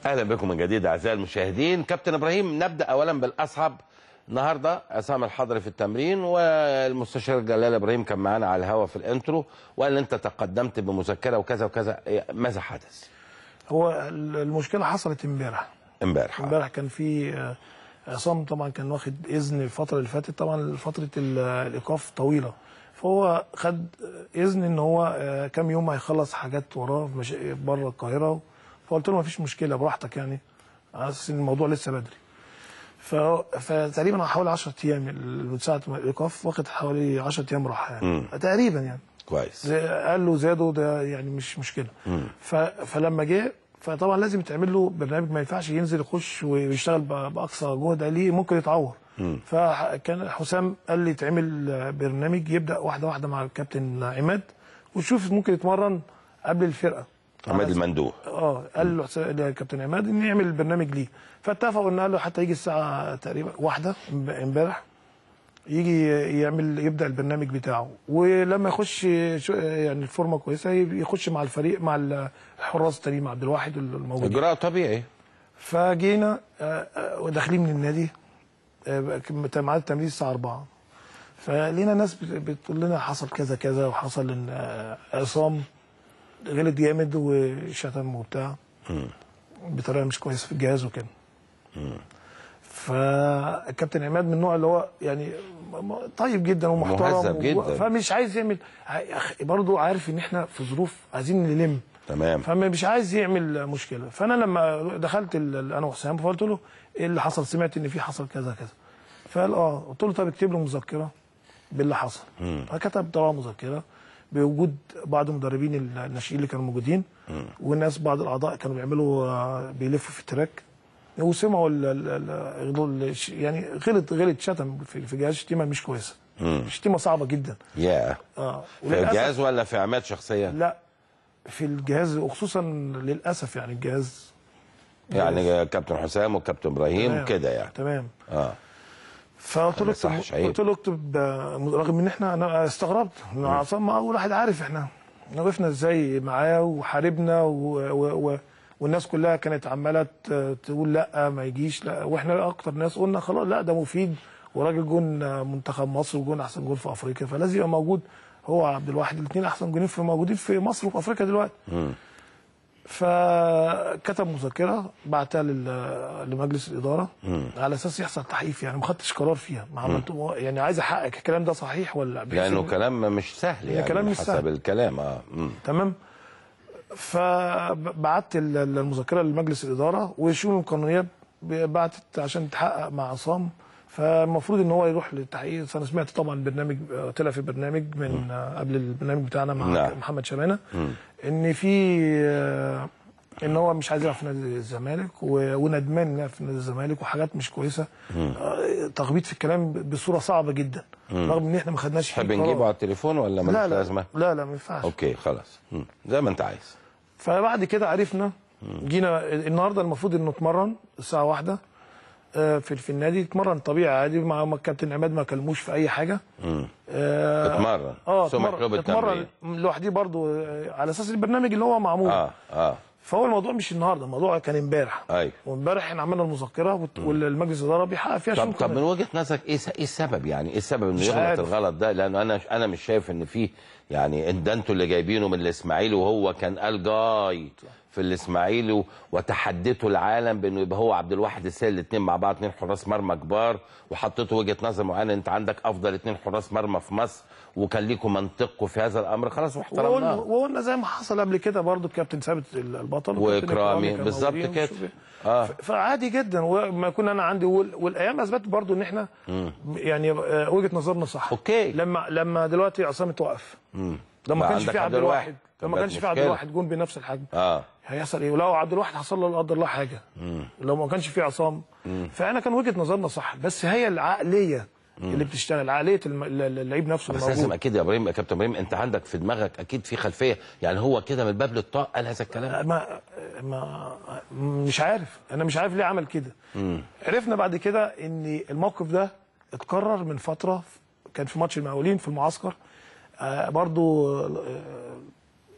اهلا بكم من جديد اعزائي المشاهدين. كابتن ابراهيم، نبدا اولا بالاصعب. النهارده عصام الحضري في التمرين، والمستشار جلال ابراهيم كان معانا على الهواء في الانترو وقال انت تقدمت بمذكره وكذا وكذا. ماذا حدث؟ هو المشكله حصلت امبارح كان في عصام طبعا كان واخد اذن الفتره اللي فاتت، طبعا فتره الايقاف طويله، فهو خد اذن ان هو كام يوم هيخلص حاجات وراه بره القاهره، فقلت له ما فيش مشكله براحتك، يعني على اساس ان الموضوع لسه بدري. فتقريبا حوالي 10 ايام من ساعه ما الايقاف، واخد حوالي 10 ايام راحه يعني تقريبا، يعني كويس. قال له زادوا ده يعني مش مشكله. فلما جه فطبعا لازم يتعمل له برنامج، ما ينفعش ينزل يخش ويشتغل باقصى جهد ليه، ممكن يتعور. فكان حسام قال لي يتعمل برنامج يبدا واحده واحده مع الكابتن عماد، وشوف ممكن يتمرن قبل الفرقه. عماد المندوب قال له الكابتن عماد ان يعمل البرنامج ليه، فاتفقوا ان قال له حتى يجي الساعه تقريبا 1 امبارح يجي يبدا البرنامج بتاعه، ولما يخش يعني الفورمه كويسه يخش مع الفريق مع الحراس التانيين مع عبد الواحد الموجود. اجراء طبيعي. فجينا وداخلين من النادي، ميعاد التمرين الساعه 4، فلقينا ناس بتقول لنا حصل كذا كذا، وحصل ان عصام غلط جامد وشتم وبتاع بطريقه مش كويسه في الجهاز وكده. فالكابتن عماد من النوع اللي هو يعني طيب جدا ومحترم مهذب جدا، فمش عايز يعمل، برضه عارف ان احنا في ظروف عايزين نلم، تمام، فمش عايز يعمل مشكله. فانا لما دخلت انا وحسام فقلت له ايه اللي حصل، سمعت ان في حصل كذا كذا، فقال قلت له طب اكتب له مذكره باللي حصل. فكتب طبعا مذكره بوجود بعض المدربين الناشئين اللي كانوا موجودين، والناس بعض الاعضاء كانوا بيلفوا في التراك، وسمعوا يعني غلط شتم في جهاز، شتيمه مش كويسه، شتيمه صعبه جدا. في الجهاز ولا في عماد شخصيا؟ لا في الجهاز، وخصوصا للاسف يعني الجهاز يعني كابتن حسام وكابتن ابراهيم كده يعني. تمام. فقلت له اكتب، رغم ان انا استغربت ان عصام اول واحد عارف احنا وقفنا ازاي معاه وحاربنا والناس كلها كانت عماله تقول لا ما يجيش، لا، واحنا اكتر ناس قلنا خلاص لا ده مفيد، وراجل جون منتخب مصر وجون احسن جون في افريقيا، فلازم يبقى موجود هو عبد الواحد، الاثنين احسن جونين موجودين في مصر وفي افريقيا دلوقتي. فكتب مذكره بعتها لمجلس الاداره على اساس يحصل تحقيق، يعني ما خدتش قرار فيها، ما عملت يعني عايز احقق الكلام ده صحيح ولا، لانه كلام مش سهل يعني، كلام مش حسب سهل. الكلام تمام. فبعت المذكره لمجلس الاداره، والشؤون القانونيه بعتت عشان تحقق مع عصام، فالمفروض ان هو يروح للتحقيق. انا سمعت طبعا برنامج طلع في برنامج من قبل البرنامج بتاعنا مع محمد شبانه ان في ان هو مش عايز يلعب في نادي الزمالك، وندمان يلعب في نادي الزمالك، وحاجات مش كويسه، تخبيط في الكلام بصوره صعبه جدا، رغم ان احنا ما خدناش فيه. تحب نجيبه على التليفون ولا مالوش لازمه؟ لا ما ينفعش. اوكي خلاص، زي ما انت عايز. فبعد كده عرفنا، جينا النهارده المفروض انه اتمرن الساعه 1 في النادي، اتمرن طبيعي عادي مع الكابتن عماد، ما كلموش في اي حاجه. اتمرن لوحدي برضو على اساس البرنامج اللي هو معمول. فهو الموضوع مش النهارده، الموضوع كان امبارح. وامبارح احنا عملنا المذكره والمجلس الاداره بيحقق فيها. طب من وجهه نظرك ايه السبب، يعني ايه السبب انه يغلط الغلط ده؟ لانه انا مش شايف ان فيه، يعني ده انتوا اللي جايبينه من الاسماعيلي، وهو كان قال جاي في الاسماعيلي وتحديته العالم بانه يبقى هو عبد الواحد السيد، الاثنين مع بعض 2 حراس مرمى كبار، وحطيته وجهه نظر معينه، انت عندك افضل 2 حراس مرمى في مصر، وكان ليكم منطقكم في هذا الامر، خلاص واحترمناه. وقلنا زي ما حصل قبل كده برضو الكابتن ثابت البطل واكرامي بالظبط كده. فعادي جدا، وما كنا انا عندي والايام اثبتت برضو ان احنا يعني وجهه نظرنا صح. اوكي. لما دلوقتي عصام توقف، لما كانش في عبد الواحد، لما كانش في عبد الواحد جون بنفس الحجم، هيحصل ايه؟ ولو عبد الواحد حصل له لا قدر الله حاجه، لو ما كانش في عصام، فانا كان وجهه نظرنا صح، بس هي العقليه اللي بتشتغل، عقليه اللعيب نفسه. بس لازم اكيد يا ابراهيم، يا كابتن ابراهيم، انت عندك في دماغك اكيد في خلفيه، يعني هو كده من باب للطاق قال هذا الكلام؟ مش عارف، انا مش عارف ليه عمل كده. عرفنا بعد كده ان الموقف ده اتكرر من فتره، كان في ماتش المقاولين في المعسكر، برضو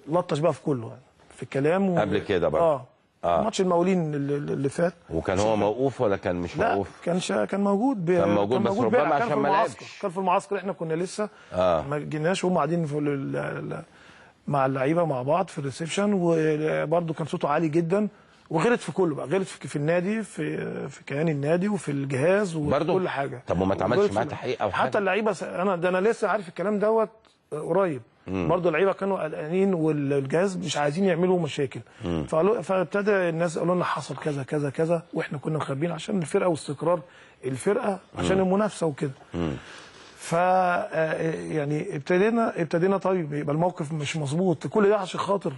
لطش بقى في كله، يعني في الكلام قبل كده برضه. ماتش المقاولين اللي فات. وكان هو موقوف ولا كان مش موقوف؟ لا كان موجود. كان موجود بس ربما عشان ما لعبش. كان في المعسكر، احنا كنا لسه ما جيناش، وهم قاعدين مع اللعيبه مع بعض في الريسبشن، وبرده كان صوته عالي جدا وغلط في كله بقى، غلط في النادي، في كيان النادي وفي الجهاز وفي كل حاجه. طب وما اتعملش معاه تحقيق او حاجه؟ حتى اللعيبه انا لسه عارف الكلام دوت قريب. برضه اللعيبه كانوا قلقانين والجهاز مش عايزين يعملوا مشاكل، فابتدى الناس قالوا لنا حصل كذا كذا كذا، واحنا كنا مخبيين عشان الفرقه واستقرار الفرقه عشان المنافسه وكده. ف يعني ابتدينا طيب يبقى الموقف مش مظبوط، كل ده عشان خاطر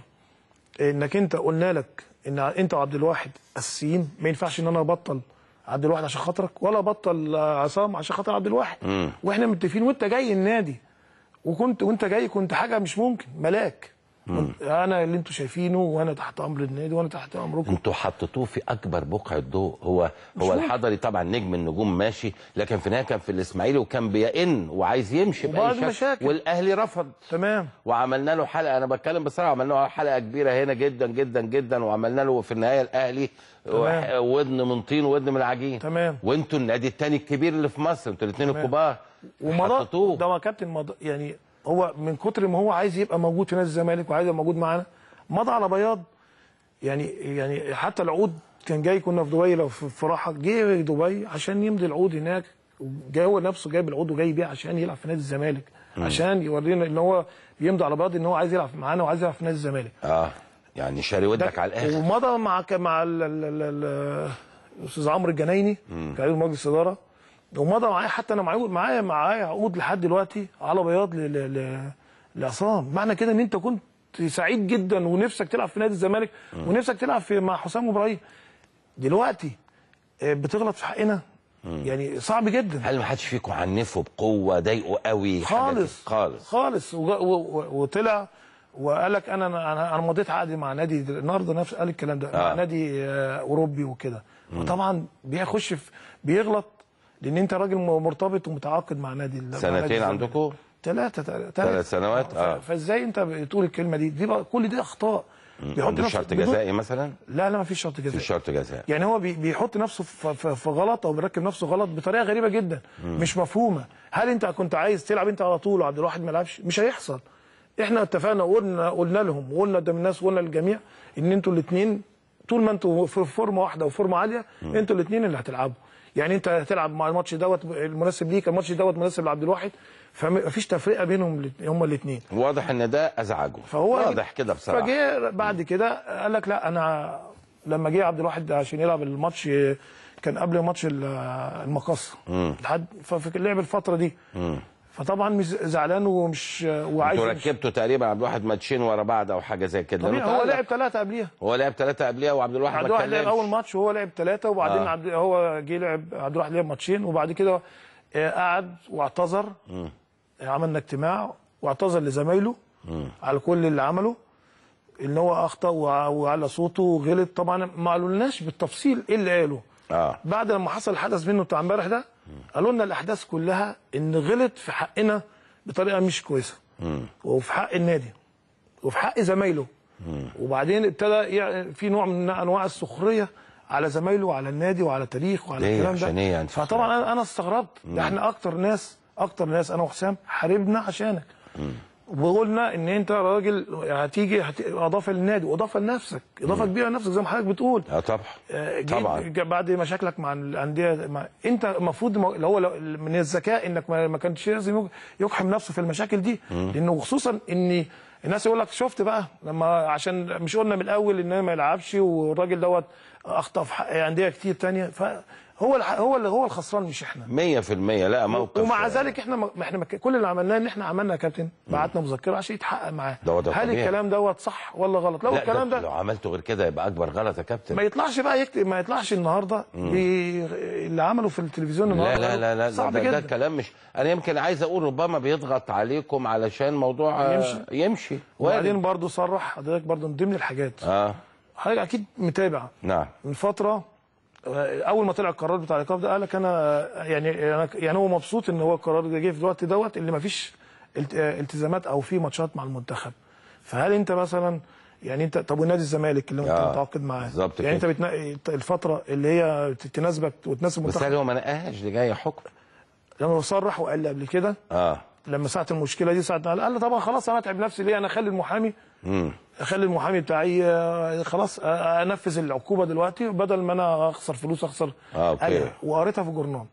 انك انت قلنا لك ان انت وعبد الواحد اساسيين، ما ينفعش ان انا ابطل عبد الواحد عشان خاطرك ولا ابطل عصام عشان خاطر عبد الواحد. واحنا متفقين، وانت جاي النادي وانت جاي كنت حاجه مش ممكن، ملاك. انا اللي انتوا شايفينه، وانا تحت امر النادي وانا تحت امركم. انتوا حطيتوه في اكبر بقعه ضوء. هو الحضري طبعا نجم النجوم ماشي، لكن في النهايه كان في الاسماعيلي وكان بيئن وعايز يمشي باي شكل، والاهلي رفض. تمام. وعملنا له حلقه، انا بتكلم بصراحه، عملنا له حلقه كبيره هنا جدا جدا جدا، وعملنا له في النهايه الاهلي ودن من طين وودن من العجين. تمام. وانتوا النادي الثاني الكبير اللي في مصر، انتوا الاثنين الكبار، ومضى ده كابتن يعني هو من كتر ما هو عايز يبقى موجود في نادي الزمالك وعايز يبقى موجود معانا، مضى على بياض. يعني حتى العقود كان جاي، كنا في دبي، لو في راحه جه دبي عشان يمضي العقود هناك، جاي هو نفسه جايب العقود وجاي بيه عشان يلعب في نادي الزمالك، عشان يورينا ان هو بيمضي على بياض ان هو عايز يلعب معانا وعايز يلعب في نادي الزمالك. يعني شاري ودك على الاخر. ومضى مع الاستاذ عمرو الجنايني كعضو مجلس اداره، ومضى معايا، حتى انا معايا عقود لحد دلوقتي على بياض لعصام. معنى كده ان انت كنت سعيد جدا ونفسك تلعب في نادي الزمالك ونفسك تلعب مع حسام ابراهيم. دلوقتي بتغلط في حقنا، يعني صعب جدا. هل ما حدش فيكم عنفه بقوه، ضايقه قوي؟ خالص خالص خالص. وطلع وقال لك انا مضيت عقد مع نادي النهارده، نفس قال الكلام ده مع نادي اوروبي وكده. وطبعا بيغلط لان انت راجل مرتبط ومتعاقد مع نادي. سنتين عندكم؟ 3 سنوات. فازاي انت بتقول الكلمه دي بقى؟ كل دي اخطاء. بيحط نفسه شرط جزائي مثلا؟ لا ما فيش شرط جزائي. في شرط جزائي، يعني هو بيحط نفسه في غلط، او بيركب نفسه غلط بطريقه غريبه جدا. مش مفهومه. هل انت كنت عايز تلعب انت على طول وعبد الواحد ما يلعبش؟ مش هيحصل. احنا اتفقنا وقلنا لهم وقلنا قدام الناس وقلنا للجميع ان انتوا الاثنين طول ما انتوا في فورمه واحده وفورمه عاليه، انتوا الاثنين اللي هتلعبوا. يعني انت هتلعب مع الماتش دوت المناسب ليك، الماتش دوت مناسب لعبد الواحد، فمفيش تفرقه بينهم هما الاثنين. واضح ان ده ازعجه، فهو واضح كده بصراحه. فجه بعد كده قال لك لا، انا لما جه عبد الواحد عشان يلعب الماتش كان قبل ماتش المقص لحد ففي لعب الفتره دي. فطبعا مش زعلان ومش وعايز. انتوا ركبتوا تقريبا عبد الواحد ماتشين ورا بعض او حاجه زي كده. هو لعب 3 قبليها. وعبد الواحد ما كانش. لعب اول ماتش وهو لعب 3، وبعدين هو جه لعب عبد الواحد لعب ماتشين، وبعد كده قعد واعتذر. عملنا اجتماع واعتذر لزمايله على كل اللي عمله، ان هو اخطا وعلى صوته وغلط. طبعا ما قالولناش بالتفصيل ايه اللي قاله. بعد لما حصل الحدث منه بتاع امبارح ده، قالوا لنا الاحداث كلها ان غلط في حقنا بطريقه مش كويسه، وفي حق النادي وفي حق زمايله. وبعدين ابتدى في نوع من انواع السخريه على زمايله وعلى النادي وعلى تاريخ وعلى الكلام ده. يعني فطبعا انا استغربت. ده احنا اكتر ناس انا وحسام حاربنا عشانك، وقلنا ان انت راجل هتيجي اضافه للنادي واضافه لنفسك، اضافه كبيره لنفسك زي ما حضرتك بتقول. طبعا بعد مشاكلك مع الانديه. انت المفروض اللي هو من الذكاء انك ما كانش لازم يقحم نفسه في المشاكل دي، لانه خصوصا ان الناس يقول لك شفت بقى لما عشان مش قلنا من الاول ان ما يلعبش، والراجل دوت اخطا في حق انديه كتير ثانيه، هو الخسران مش احنا 100%. لا موقف. ومع ذلك احنا كل اللي عملناه ان احنا عملنا يا كابتن، بعتنا مذكره عشان يتحقق معاه. هل الكلام دوت صح ولا غلط؟ لو الكلام ده لو عملته غير كده يبقى اكبر غلط يا كابتن. ما يطلعش بقى ما يطلعش النهارده اللي عمله في التلفزيون النهارده. لا صعب جدا. ده كلام مش، انا يمكن عايز اقول ربما بيضغط عليكم علشان موضوع يمشي. وبعدين برضه صرح حضرتك برضه من ضمن الحاجات. حضرتك اكيد متابع. نعم. من فتره اول ما طلع القرار بتاع الايقاف ده قال لك انا يعني هو مبسوط ان هو القرار ده جه في الوقت دوت اللي ما فيش التزامات او في ماتشات مع المنتخب. فهل انت مثلا يعني انت طب ونادي الزمالك اللي انت متعاقد معاه بالظبط يعني كده. انت الفتره اللي هي تناسبك وتناسب المنتخب. بس هو ما نقاهاش دي جايه حكم. لما صرح وقال لي قبل كده لما ساعه المشكله دي ساعه قال لي طبعا خلاص انا اتعب نفسي ليه، انا اخلي المحامي بتاعي خلاص انفذ العقوبه دلوقتي بدل ما انا اخسر فلوس اخسر. اوكي. وقريتها في الجورنال.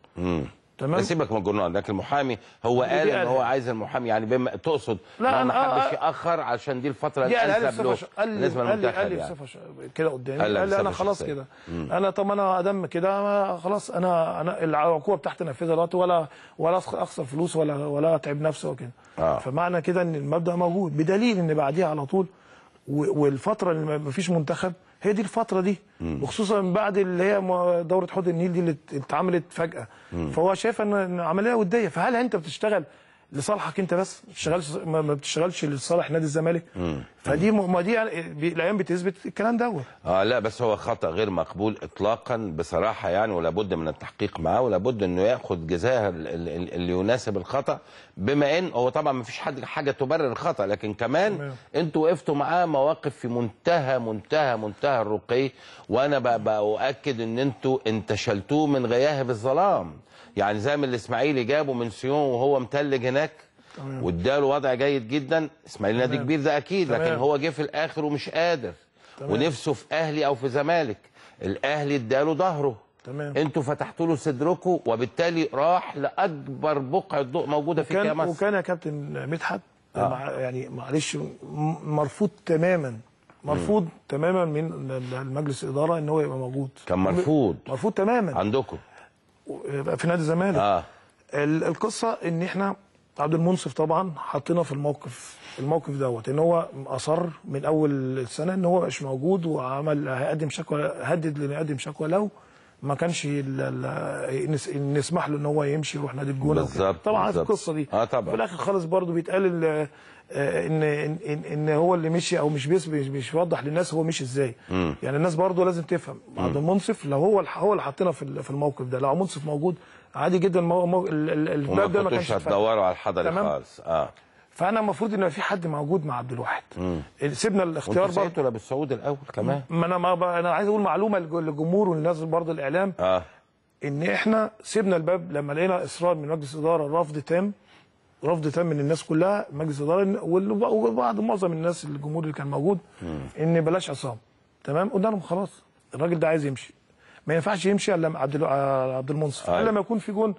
تمام. سيبك من الجورنال، لكن المحامي هو قال ان هو عايز المحامي يعني بما تقصد لا ما حبش ياخر عشان دي الفتره الانسب له بالنسبه للمنتخب. قال لي بصفه كده قدامي، قال لي انا خلاص كده انا طب انا ادم كده خلاص انا العقوبه بتاعتي انفذها دلوقتي ولا اخسر فلوس ولا اتعب نفسي وكده. فمعنى كده ان المبدا موجود، بدليل ان بعديها على طول والفتره اللي ما فيش منتخب هي دي الفتره دي، وخصوصا بعد اللي هي دوره حوض النيل دي اللي اتعملت فجاه. فهو شايف ان عمليه وديه. فهل انت بتشتغل لصالحك انت بس ما بتشتغلش لصالح نادي الزمالك؟ فدي ما دي الايام بتثبت الكلام دوت. لا بس هو خطا غير مقبول اطلاقا بصراحه يعني، ولا بد من التحقيق معاه ولا بد انه ياخذ جزاء اللي يناسب الخطا، بما ان هو طبعا ما فيش حاجه تبرر الخطا، لكن كمان انتوا وقفتوا معاه مواقف في منتهى الرقي، وانا باؤكد ان انتوا انتشلتوه من غياهب الظلام. يعني زي ما الاسماعيلي جابه من سيون وهو متلج هناك واداله وضع جيد جدا، اسماعيلي نادي كبير ده اكيد، لكن هو جه في الاخر ومش قادر ونفسه في اهلي او في زمالك، الاهلي اداله ظهره، انتوا فتحتوا له صدركم وبالتالي راح لاكبر بقعه ضوء موجوده في كاس. وكان يا كابتن مدحت يعني معلش مرفوض تماما من المجلس الاداره ان هو يبقى موجود. كان مرفوض تماما عندكم في نادي الزمالك. القصه ان احنا عبد المنصف طبعا حطينا في الموقف دوت ان هو اصر من اول السنه ان هو مش موجود، وعمل هيقدم شكوى، هدد انه يقدم شكوى لو ما كانش نسمح له ان هو يمشي يروح نادي الجونه. بالظبط طبعا عارف القصه دي. طبعا في الاخر خالص برضه بيتقال ان هو اللي مشي او مش بيوضح للناس هو مشي ازاي. يعني الناس برضه لازم تفهم عبد المنصف لو هو اللي حطينا في الموقف ده، لو منصف موجود عادي جدا الباب ده ما كانش هتدوروا على الحضري خالص. فانا المفروض ان في حد موجود مع عبد الواحد. سيبنا الاختيار برضه. وانتوا بالسعود الاول كمان. ما انا عايز اقول معلومه للجمهور والناس برضه الاعلام ان احنا سيبنا الباب لما لقينا اصرار من مجلس اداره رفض تام من الناس كلها، مجلس اداره وبعض معظم الناس الجمهور اللي كان موجود ان بلاش عصام. تمام، قلنا لهم خلاص الراجل ده عايز يمشي، ما ينفعش يمشي الا عبد المنصف الا لما يكون في جون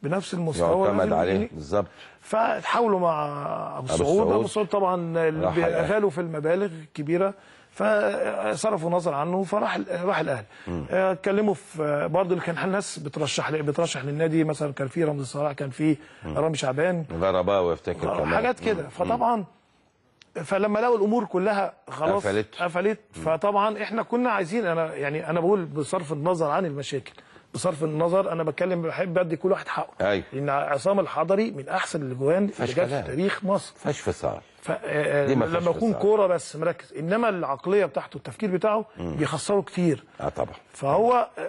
بنفس المستوى يعتمد عليه بالظبط. فتحاولوا مع ابو السعود طبعا غالوا في المبالغ الكبيره فصرفوا نظر عنه فراح الاهلي. اتكلموا في برضه اللي كان الناس بترشح للنادي، مثلا كان في رمزي صلاح، كان في رامي شعبان، غرباوي افتكر كمان حاجات كده. فطبعا فلما لقوا الامور كلها خلاص قفلت فطبعا احنا كنا عايزين، انا بقول بصرف النظر عن المشاكل، بصرف النظر انا بحب ادي كل واحد حقه. ايوه. لان عصام الحضري من احسن الاجوان اللي جت في تاريخ مصر. فاش فصال. لما يكون كوره بس مركز، انما العقليه بتاعته التفكير بتاعه بيخسره كتير. طبعا.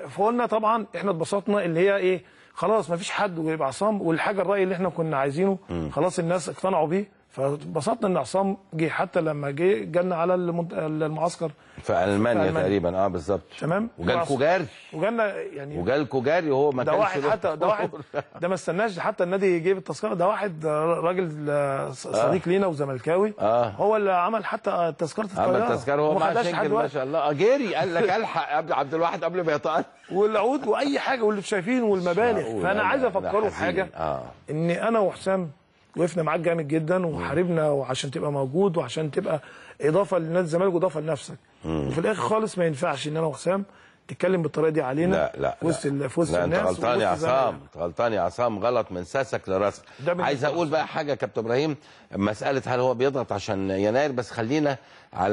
فقلنا طبعا احنا اتبسطنا اللي هي ايه، خلاص ما فيش حد ويبقى عصام، والحاجه الراي اللي احنا كنا عايزينه خلاص الناس اقتنعوا بيه. فبسطنا ان عصام جه، حتى لما جالنا على المعسكر في المانيا تقريبا. بالظبط. تمام. وجالكوا جاري وجالكوا جاري وهو ما كانش ده واحد ده ما استناش حتى النادي يجيب التذكره، ده واحد راجل صديق لينا وزملكاوي هو اللي عمل حتى تذكره الطياره. عمل تذكره هو مع شنكر ما شاء الله. جاري قال لك الحق عبد الواحد قبل ما يطلع والعود واي حاجه واللي شايفينه والمبالغ. فانا عايز افكره بحاجه ان انا وحسام وقفنا معاك جامد جدا وحاربنا وعشان تبقى موجود وعشان تبقى اضافه لنادي الزمالك واضافه لنفسك. وفي الاخر خالص ما ينفعش ان انا وحسام تتكلم بالطريقه دي علينا. لا في وسط الناس. انت غلطان يا عصام، غلطان يا عصام، غلط من ساسك لراسك. عايز اقول بقى حاجه يا كابتن ابراهيم، مساله هل هو بيضغط عشان يناير، بس خلينا على